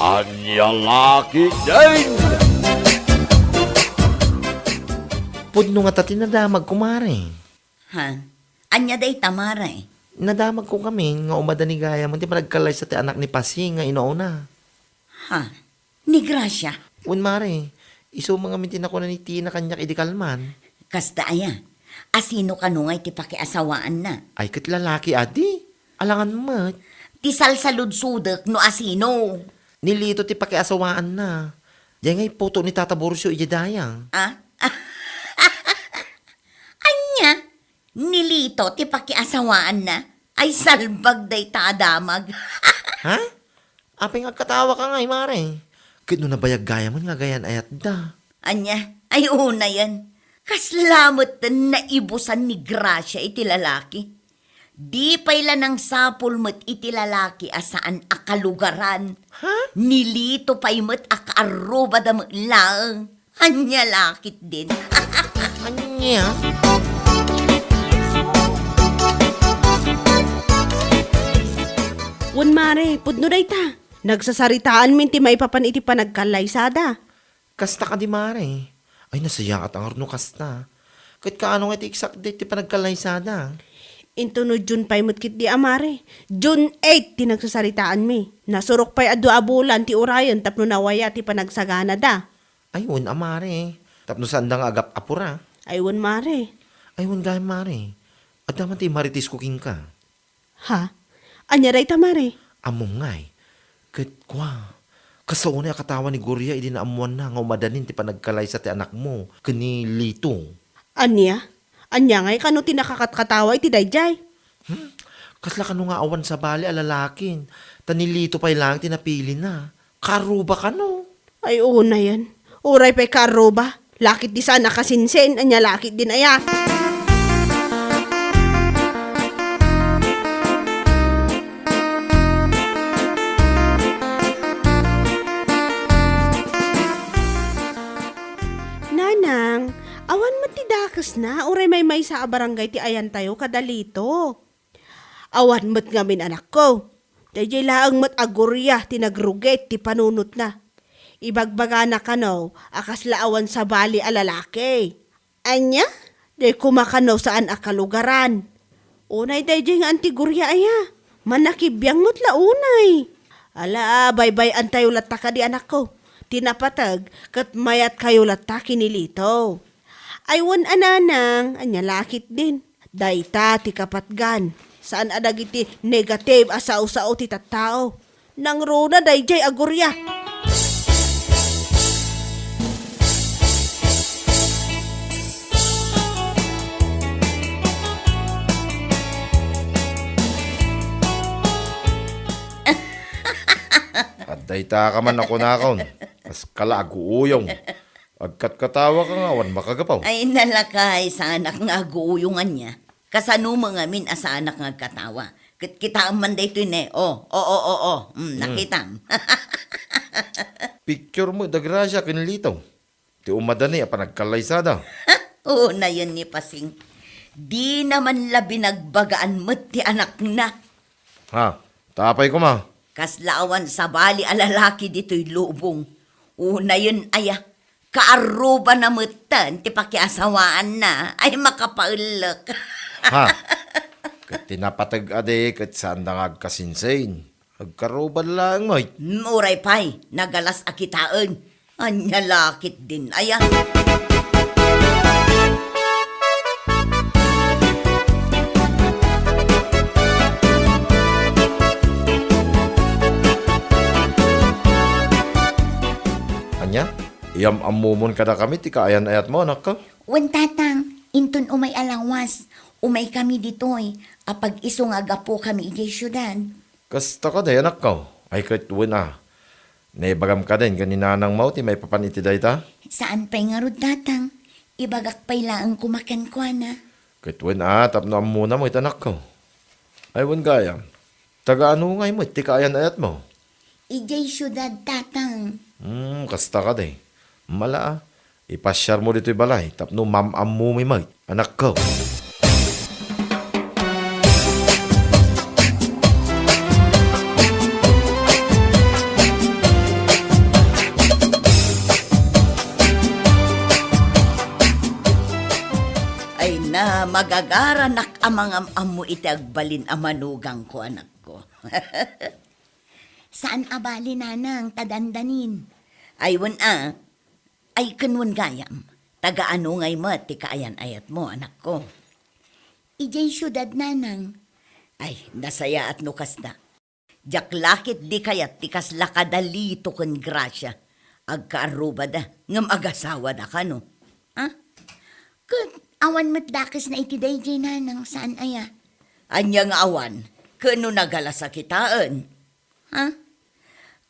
Anyalaki din! Pudno nga tati nadamag kumare. Ha? Anya day tamara eh. Nadamag ko kami nga umadanigaya man di pa nagkalay sa ti anak ni Pasing nga inauna. Ha? Ni Gracia. Un mare, iso mga mintin ako na ni Tina kanyak idikalman. Kasta aya. Asino ka nung ay ti pakiasawaan na. Ay kat lalaki adi, alangan mo. Ti salsaludsudek no asino. Nilito ti pakiasawaan na. Diyan ngay poto ni Tata Borsyo iyadayang. Ah? Anya? Nilito ti pakiasawaan na. Ay salbag day tadamag. Ha? Apeng agkatawa ka nga, mare. Kit no nabayag gaya man nga gayan ayat da. Anya? Ay una yan. Kaslamot na ibusan ni Gracia iti lalaki. Di payla ng sapul mo't iti lalaki asaan akalugaran. Ha? Nilito pa'y mo't akaruba da lang. Anya lakit din. Anya? Wan mare, pudno day ta. Nagsasaritaan min ti maipapan iti panagkalaysada. Kasta ka di mare. Ay nasaya at ang arno kasta. Kit kaano nga iti exact date ti panagkalaysada. Into no June pa'y mutkit di amare. June 8 ti nagsasaritaan mi. Nasurok pa'y adu abulan ti urayon tapno nawaya ti panagsagana da. Ayun, amare. Tapno saan da nga agap apura. Aywan mare. Ayun, gaya mare. At naman ti maritis cooking ka. Ha? Anya day ta mare? Among ngay. Kit kwa. Kasaunay akatawan ni Gurya, idi na amuan na nga umadanin ti panagkalay sa ti anak mo. Kani Lito. Anya? Anya ngay kano ti nakakatkatawa iti dayjay? Kasla ka nga awan sa bali alalakin. Tanilito pa'y lang tinapili na. Karuba ka no. Ay una yan. Uray pa'y karoba. Lakit di sana kasinsen. Anya lakit din aya. Nanang, awan mo ti dakas na. Uray may sa barangay ti ayan tayo kadalito. Awan mo't ngamin anak ko. Dayjay laang mo't agurya ti nagruget ti panunot na. Ibagbaga na kano, akas laawan sa bali alalaki. Anya? Day kumakano saan akalugaran. Unay dayjay nga antigurya aya. Manakibiyang mo't launay. Ala, bye-bye antayo latta ka di anak ko. Tinapatag, kat mayat kayo latta kinilito. Aywan ananang, anya lakit din. Dayta ti kapatgan. Saan adag iti negative asaw-sao ti tattao. Nang runa dayjay agurya. At dayta ka man ako nakon. As kalaguuyong. Agkat katawa ka nga, wan makagapaw. Ay nalakay sa anak nga aguuyungan niya. Kasano mga min asa anak nga katawa. Kita man day ito ne. Oh. Nakitam. Picture mo, dagrasya, kinilito. Ti umadani, panagkalaysada. Oo na yun ni Pasing. Di naman labi nagbagaan mo't ti anak na. Ha, tapay ko ma. Kaslawan sa bali alalaki dito'y lubong. Una yun aya. Kaaruba na mutan, ti pakiasawaan na, ay makapaulok. Ha, kat tinapatag ade, kat saan na agkasinsain. Agkaruban lang mo. Muray pa'y, nagalas akitaan. Anya lakit din, aya. Anya, iyam amumon kada kami, ti kaayan ayat mo, anak ka. Wen tatang, inton umay alawas. Umay kami ditoy. Apag isong agapo kami ijay syudad. Kasta ka day, anak ka. Ay, kat wala. Naibagam ka din, ganinanang mo, ti may papaniti day ta. Saan pa'y nga rod tatang? Ibagak pa'y laang kumakan ko na. Kat wala, tapno muna mo, itanak ko. Ay, wan gaya. Taga ano ngay mo, ti kaayan ayat mo. Ijay syudad tatang. Kasta ka day. Mala, ipasyar mo dito'y balay, tapno mamam mo may mag, anak ko. magagaranak amang amu iti agbalin amanugang ko, anak ko. Saan abali nanang tadandanin? Aywan ay kanwan gayam. Taga-ano ngay mo ti kaayan ayat mo, anak ko. Ijay syudad nanang. Ay, nasaya at nukas na. Jaklakit di kayat tikas lakadalito kan grasya. Agkaaruba da, ngam agasawa da ka no. Ha? Kud, awan matdakis na itiday jay nanang saan aya? Anyang awan, kano nagala sa kitaan? Ha?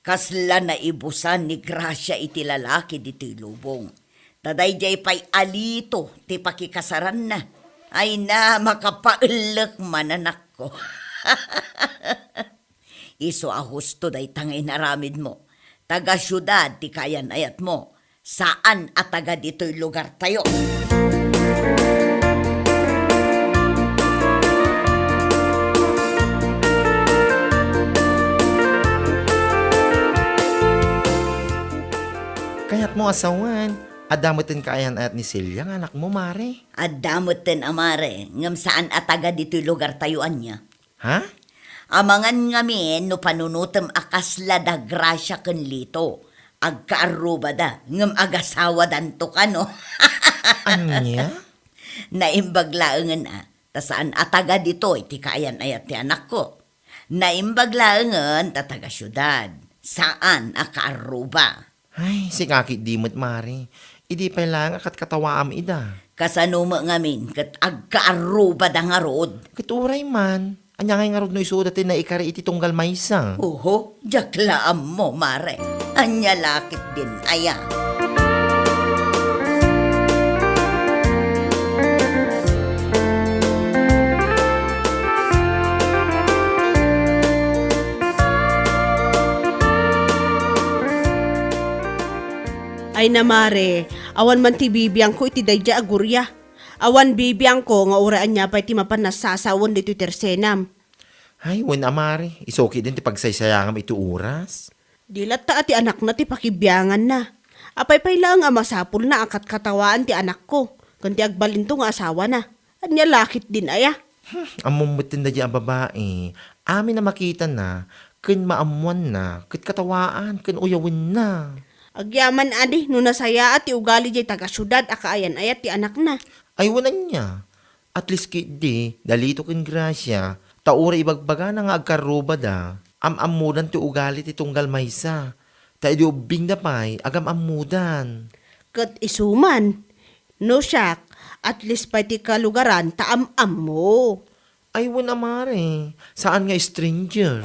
Kasla na ibusan ni grasya iti lalaki di lubong. Taday jay pa'y alito ti pakikasaran na. Ay na makapaulak mananak ko. Iso ahusto day tangay naramid mo. Taga syudad ti kayan ayat mo. Saan at taga dito'y lugar tayo? Kaya't mo asawan, adamutin kaayan ayat ni Celia, nga anak mo, Mare. Adamot ten amare, ngam saan at taga dito'y lugar tayuan niya. Ha? Amangan ngamin no panunutem akasla da grasya ken lito. Agkaaruba da, ngam agasawa danto ka no. Anya? Naimbaglaengan tasaan ataga dito iti kaayan ayat ti anak ko. Naimbaglaengan taga syudad. Saan akaaruba? Ay, si kakit dimot, Mare. Idi pa lang akat katawaam ida. Kasano mo ngamin kat agkaaruba da nga rod. Kituray man. Anya ngay nga rod no isudatin na ikari iti tunggal maysa. Oho, jaklaam mo, mare. Anya lakit din, aya. Ay na Mare, awan man ti bibiyang ko iti dayja agurya. Awan bibiyang ko nga uraan niya pa iti mapanasasawon dito tersenam. Ay, wen Mare. Isoki din ti pagsaysayangam iti oras. Dilat ta ati anak na ti pakibiyangan na. Apay pay lang nga masapul na akat katawaan ti anak ko. Kanti agbalinto nga asawa na. Anya lakit din aya. Amumutin na di ang babae. Amin na makita na. Kun maamuan na. Kut katawaan. Kun uyawin na. Agyaman adi, no nasaya at ti ugali jay taga syudad akaayan ayat ti anak na. Ay, wanan niya. At least kidi, dalito kin grasya, taura ibagbaga na nga agkaruba da, amamudan ti ugali ti tunggal maysa. Ta idi ubing da pay, agam amudan. Kat isuman, no siyak, at least pa ti kalugaran taam-am mo. Ay, wan Mare. Saan nga stranger?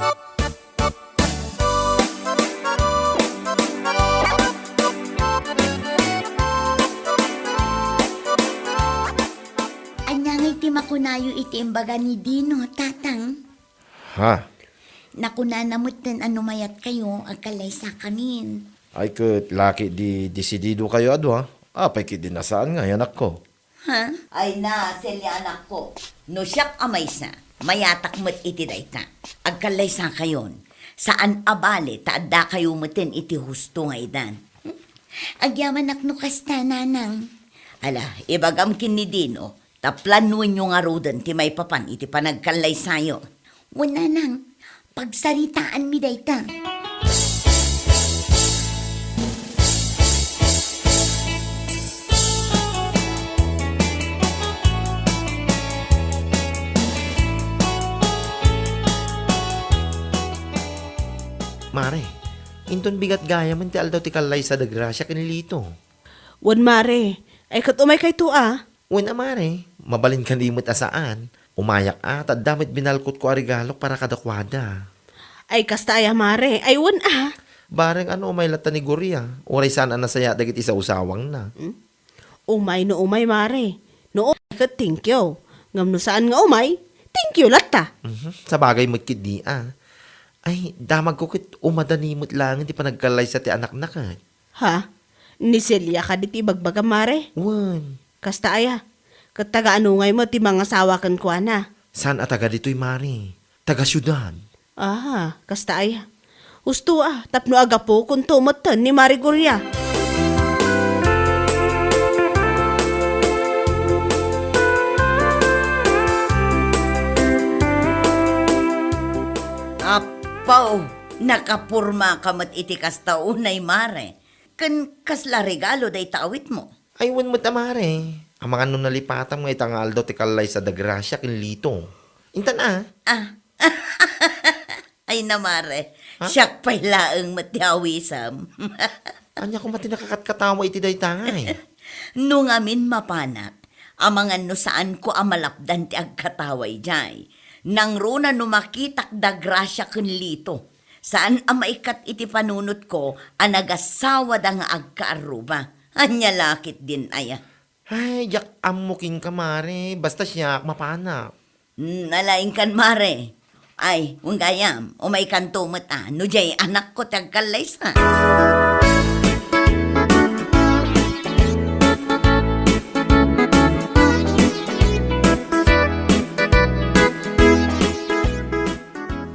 Iti makunayo iti imbaga ni Dino, tatang. Ha? Nakunanamot din mayat kayo, agkalay sa kamin. Ay kat laki di desidido kayo ado ha? Apay kit din nasaan nga, anak ko. Ha? Ay na, Celia anak ko. No siyak amay sa, mayatak mo't iti dayta. Agkalay sa kayon. Saan abali, taadda kayo motin iti husto nga idan. Agyaman akno kasta nanang. Ala, ibagam kin ni Dino, taplanuin nyo nga rodan ti may papan iti panagkalay sayo. Wala nang, pagsaritaan mi dayta. Mare, inton bigat gaya man ti aldaw ti kalay sa dagrasya kinilito. Wan Mare, ay kat umay kay to Wen Mare, mabalin ka limot asaan. Umayak at damit binalkot ko arigalok para kadakwada. Ay kasta ay Mare, ay wan Bareng ano umay lata ni Goria. Oray sana nasaya dagit isa usawang na. Umay no umay Mare. No umay kat thank you. Ngam no saan nga umay, thank you latta. Sa bagay magkidi Ay, damag ko kit umadanimot lang hindi pa nagkalay sa ti anak na kat. Ha? Ni Celia ka diti bagbaga Mare. Wan, Kasta aya. Kat taga ano ngay mo ti mga sawakan ko na. saan ataga dito'y Mari? Taga syudad. Kasta aya. Usto tapno aga po kung tumatan ni Mari Goria. Pau, nakapurma ka mat iti kastaunay mare. Kasla regalo day tawit mo. Ay, wan mo tamare. Ang mga nung nalipatan mo itangal daw ti kalay sa dagrasya kin lito. Intan Ay na mare, siyak pa'y laeng matiawisam. Anya ko mati nakakatkatawa iti daytangay. Nung amin mapanak, amangan no saan ko amalapdan ti agkataway jay. Nang runa no makitak da grasya kun lito. Saan amaikat iti panunot ko, anagasawa da nga agkaaruba. Anya lakit din aya. Ay, yak amuking kamare. Basta siya mapana. Nalaing kan mare. Ay, unggayam, umay kan tumata. No jay anak ko tagkalay sa.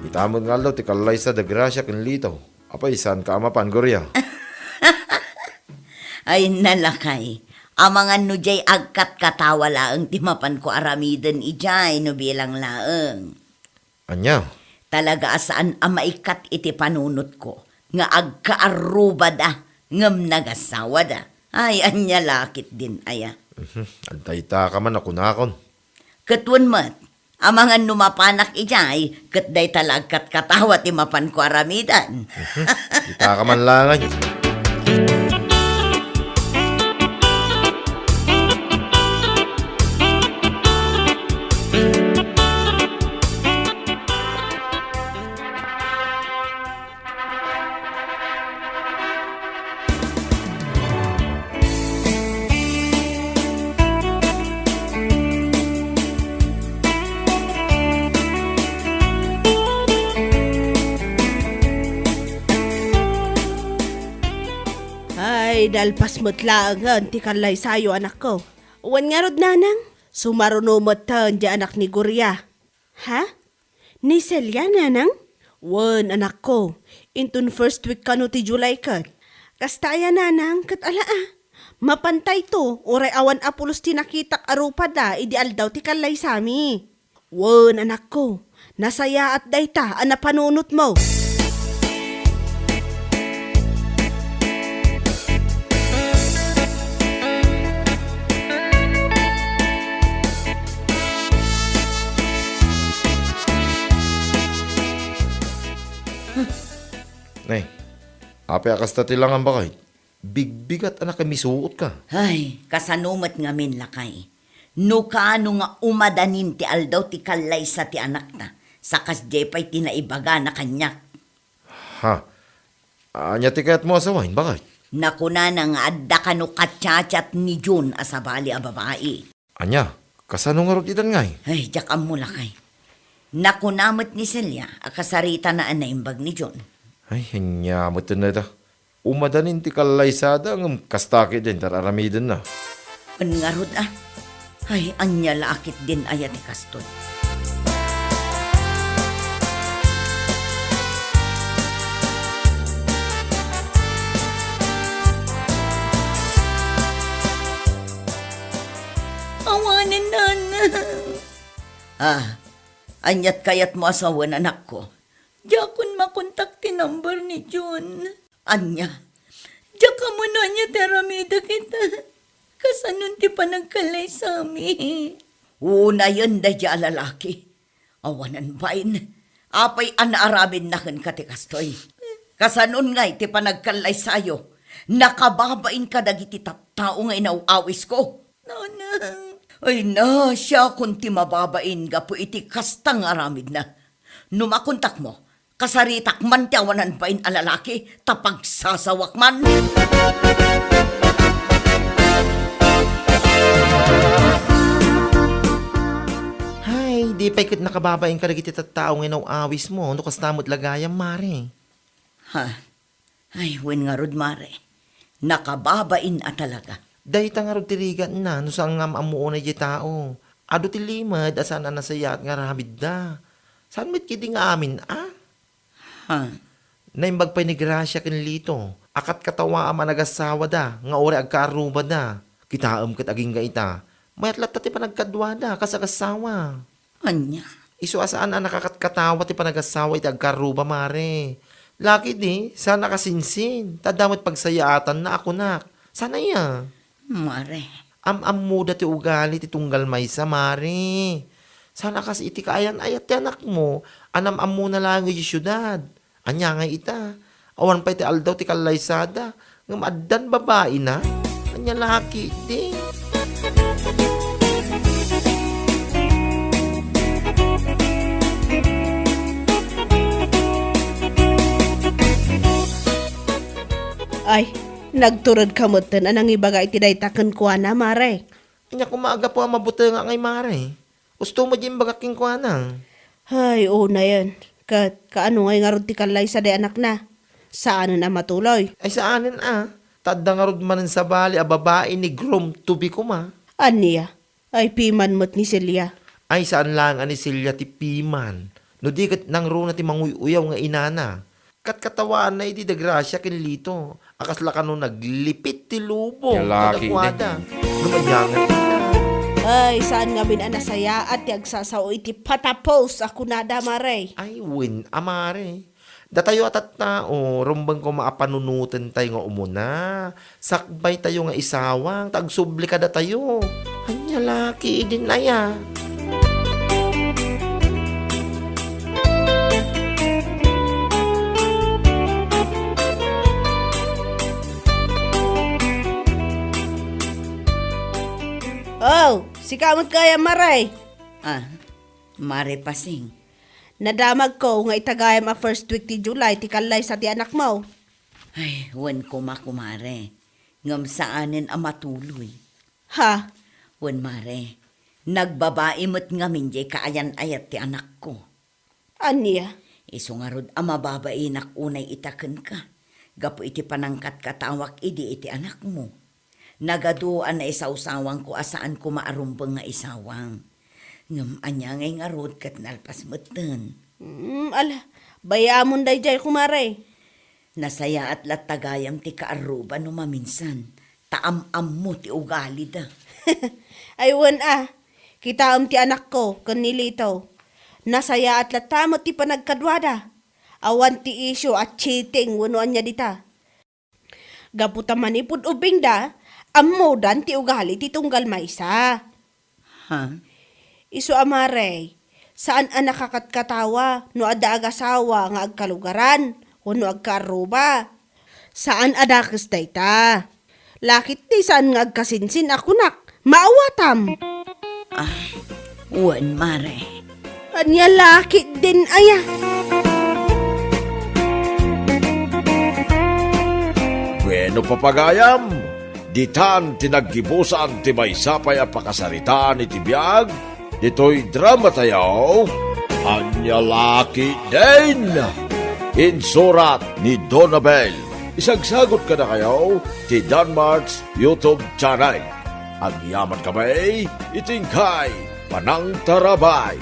Itamod nga daw, ti kalay sa dagrasya kin lito. Apay, saan ka amapan, Gorya? Ay nalakay. Amangan no jay agkat katawa laeng timapan ko aramiden ijay no bilang laeng. Anya? Talaga asaan amaikat iti panunot ko. Nga agkaaruba da. Ngam nagasawa da. Ay, anya lakit din aya. Antay ta ka man ako nakon. Katwan mat. Amangan numapanak ijay. Katday talagkat katawa timapan ko aramidan. Kita ka man langay. Ay, dalpas mo't laangan, ti kalay sayo anak ko. Uwan nga rod nanang, sumarunumot taon di anak ni Gorya. Ha? Ni Celia nanang? Wan anak ko, intun first week kano ti July kat. Kastaya nanang, kat ala Mapantay to, oray awan apulos ti nakitak arupada, idi aldaw ti kalay sami. Wan anak ko, nasaya at dayta, anapanunot mo. Nay, apay akas ta tilangan ba kay? Bigbigat anak kami suot ka. Ay, kasanumat nga min lakay. No kaano nga umadanin ti aldaw ti kalay sa ti anak na. Sakas jepay tinaibaga na kanyak. Ha? Anya ti kayat mo asawain, bakit? Nakuna na nga adda ka no katsachat ni Jun asabali a babae. Anya, kasano nga rot itan ngay? Ay, jakam mo lakay. Nakunamot ni Celia, akasarita na anaimbag ni Jun. Ay, hanya mo na ita. Umadanin ti kalaysada ng kastaki din, tararamidin na. An nga rod Ay, anya lakit din ayat ni Kaston. Awanin anyat kayat mo asawan anak ko. Jakon makontak ti number ni Jun. Anya, jaka mo na niya teramida kita. Kasanon ti panagkalay sa amin. Una yun da dya lalaki. Awanan bain. Apay anaarabin na kan katikastoy. Kasanon nga ti panagkalay sayo. Nakababain ka dagiti tattao nga inauawis ko. Nanang. Ay na, siya kung ti mababain ga po iti kastang aramid na. Numakontak mo, kasaritak man ti awanan bain a lalaki, tapag sasawak man. Hay, di pa ikot nakababain ka nagiti tattao ng awis mo. No kas namot lagayang mare. Ha? Ay, wen nga rod mare. Nakababain a talaga. Dahil nga rin tirigan na, no saan nga maamuunay di tao. Ado ti limad, asan na nasaya at nga ramid da. Saan mo't kiti nga amin, Ha? Naimbag pa'y ni Gracia kin lito. Akat katawa ama nagasawa da, nga ore agkaruba da. Kitaam kat aging ga ita. Mayat latat ti panagkadwa da, kasagasawa. Anya? Isu asaan ang nakakatkatawa ti panagasawa iti agkaruba, mare. Laki di, sana kasinsin. Tadamot pagsayaatan na ako nak. Sana ya. Mare, Muda ti ugali ti tunggal maysa, mare. Sana kasi iti kaayan ayat ti anak mo. Anam na lang yung syudad. Anya nga ita. Awan pa iti aldaw ti kalaysada. Ngam addan babae na. Anya laki di. Ay, nagturod ka mo tan anang ibaga iti daytaken ko na, mare. Anya kumaga po ang mabuti nga ngay mare. Gusto mo din bagaking ko na. Ay, na yan. Kaano ngay nga ron ti kalay sa day anak na? Saan na matuloy? Ay saanin Tadda nga rod manin sa bali a babae ni groom to be kuma. Aniya? Ay, piman mo't ni Celia. Ay saan lang ani Silya ti piman. No di kat nang runa ti manguyaw nga inana. Katkatawaan na iti dagrasya kinlito. Akas la kano naglipit ti lubo. Lalaki Nagakwada. Lumayangan ita. Ay, saan nga min anasaya at yagsasao iti patapos ako na damare. Ay win amare. Datayo atat tao, rumbang ko maapanunutan tayo nga umuna. Sakbay tayo nga isawang, tagsubli ka da tayo. Anya laki din na ya. Oh, si kamot kaya maray. Mare Pasing. Nadamag ko nga itagayam a first week ti July ti kalay sa ti anak mo. Ay, wan ko makumare. Ngam saanin ang matuloy. Ha? Wan mare, nagbabae mo't ngamin jay kaayan ayat ti anak ko. Aniya? Iso nga rod ang mababae nak unay itaken ka. Gapo iti panangkat katawak idi iti anak mo. Nagaduan na isawsawang ko asaan ko maarumbang nga isawang. Ngam anya ngay nga rod kat nalpas matan. Ala, bayamon day jay kumare. Nasaya at latagayam ti kaaruba no maminsan. Taam-am mo ti ugali da. Aywan kita ti anak ko, kanilito. Nasaya at latamot ti panagkadwada. Awan ti isyo at cheating wanuan niya dita. Gaputa manipod ubing da, amudan ti ugali ti tunggal maysa. Ha? Isu amare, saan ang nakakatkatawa no ada agasawa nga agkalugaran o no agkaruba? Saan adakis dayta? Lakit ti saan nga agkasinsin ako nak, maawatam. Wan mare. Anya lakit din aya. Bueno papagayam, ditan tinaggibusan ti may sapay a pakasaritaan iti biyag, dito'y drama tayo, Anya Laki din. Insurat ni Donabel. Isagsagot ka na kayo ti Danmarks YouTube channel. Ang yaman kamay, itingkay, panang tarabay.